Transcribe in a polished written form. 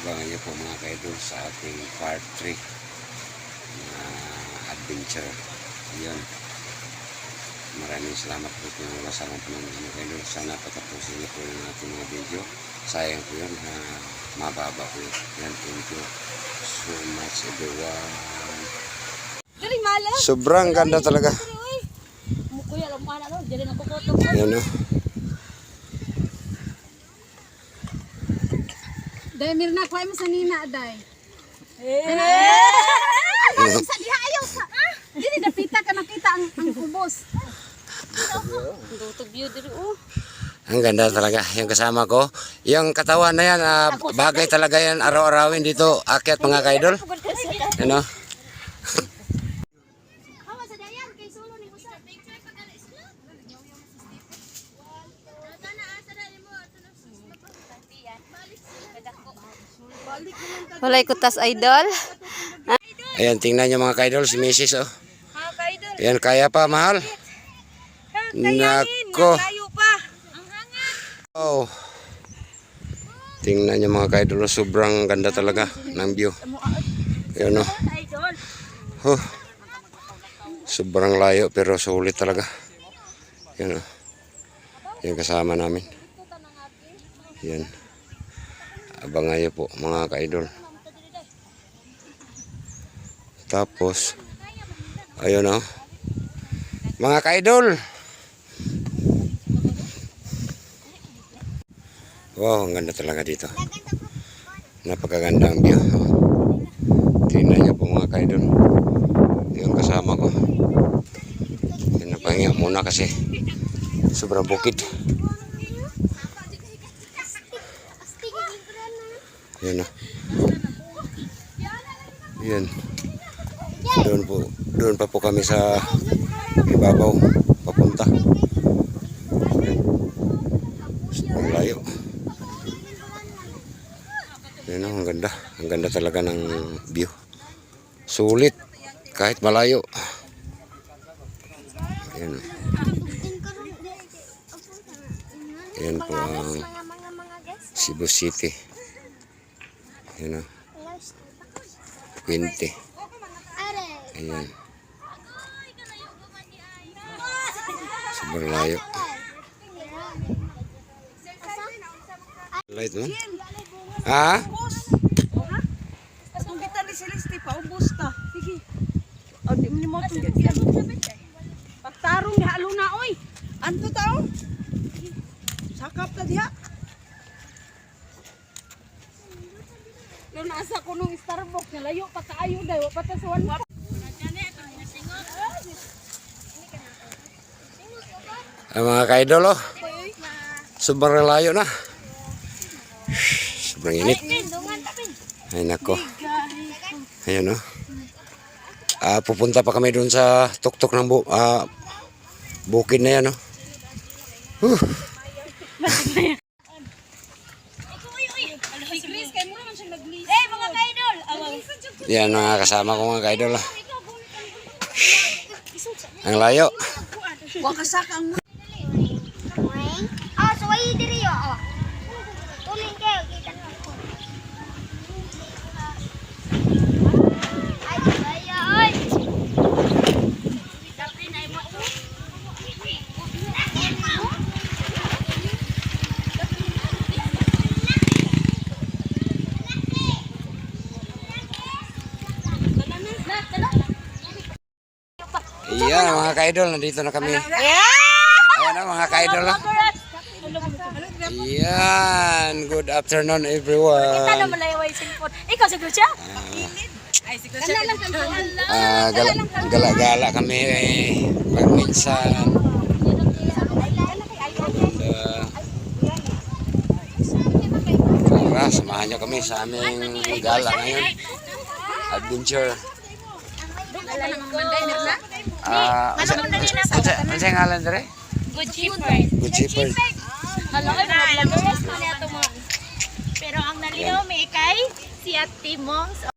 abangan niyo po mga kaidol sa ating part 3 na adventure. Yun. Maraming salamat po kung walang panahon mga kaidol. Sana patapusin niyo po yung ating mga video. Sayang po yun na mababa po yun. Yan, thank you so much everyone. Sobrang ganda talaga. Yan o. Day Mirna, kuha mo sa Nina, day. Sa diha ayaw sa. Dili napita ka nakita ang kubos. Dutog view diri oh. Ang ganda talaga yung kasama ko. Yung katawan na yan, bagay talaga yan araw-arawin dito. Akyat mga kaidol. Ano? Walay kutas idol. Ayan, tingnan nyo mga kaidol, si Mrs. Oh. Ayan, kaya pa, mahal. Nako. Oh. Tingnan nyo mga kaidol, sobrang ganda talaga ng view. Ayan oh. Oh. Sobrang layo pero sulit talaga. Ayan oh. Ayan kasama namin. Ayan. Abangan nyo po mga kaidol. Tapos ayun oh. Mga kaidol. Wow, ang ganda talaga dito. Napakaganda ang view. Tingnan niyo po mga kaidol. Yung kasama ko. Pinapahinga muna kasi sobrang bukid. Yan oh. Yan. Doon pa po kami sa ibabaw papunta. Ang layo. Yan oh, ang ganda. Ang ganda talaga ng view. Sulit kahit malayo. Yan. Yan po ang Cebu City. Yan oh. 20. Ayan. Sobrang layo. Light mo? Ha? Atong kita ni Celeste pa ubos ta. Sige. O di mo tong diyan. Pagtarong ni halo na oy. Anto tao? Sakap ta diha. Lo nasa ko nung Starbucks na layo pa kaayo day wa pa ta suwan. Ay, mga kaidol oh. Sobrang layo na. Sobrang init. Ay nako. Ayan oh. Pupunta pa kami dun sa tuktok ng bukid na yan oh. Yan mga kasama ko mga kaidol oh. Ang layo. Wakasakang so ay diri yo. Tuling kayo kita na ko. Ay. Tapi na mo. Iya mga kaidol, nandito na kami. Ayan na mga kaidol. Yan, good afternoon everyone. Ikaw siguro siya? Gala-gala kami pagminsan. Tara, samahan nyo kami sa aming gala ngayon. Adventure. Ano siya ngalan dere? Good Shepherd. Good Shepherd. Pero ang nalinaw may kay si Ate Mongs.